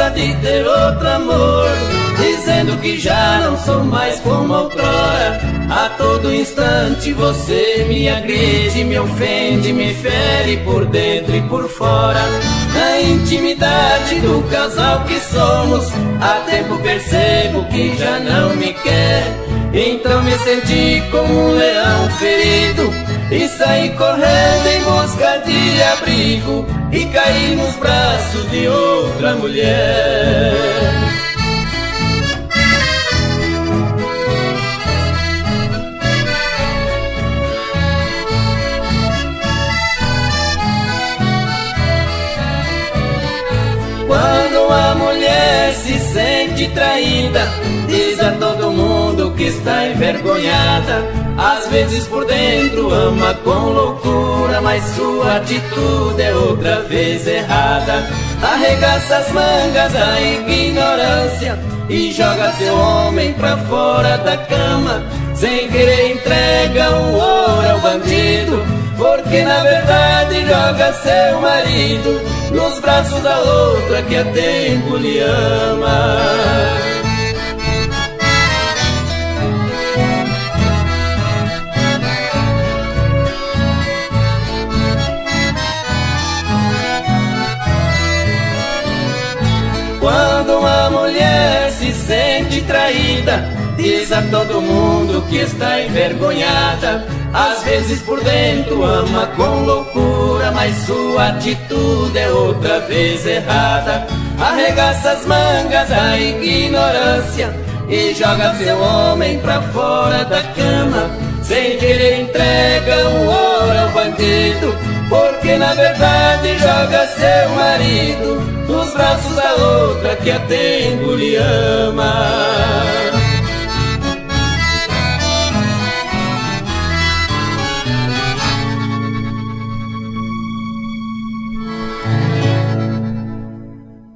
promessa de ter outro amor, dizendo que já não sou mais como outrora. A todo instante você me agride, me ofende, me fere por dentro e por fora. Na intimidade do casal que somos, há tempo percebo que já não me quer. Então me senti como um leão ferido e saí correndo em busca de abrigo e caí nos braços de outra mulher. Quando a mulher se sente traída, diz a todo mundo que está envergonhada. Às vezes por dentro ama com loucura, mas sua atitude é outra vez errada. Arregaça as mangas da ignorância e joga seu homem pra fora da cama. Sem querer entrega o ouro ao bandido, porque na verdade joga seu marido nos braços da outra que a tempo lhe ama. Quando uma mulher se sente traída, diz a todo mundo que está envergonhada. Às vezes por dentro ama com loucura, mas sua atitude é outra vez errada. Arregaça as mangas da ignorância e joga seu homem pra fora da cama. Sem querer entrega o ouro ao bandido, porque na verdade joga seu marido nos braços da outra que a tempo lhe ama.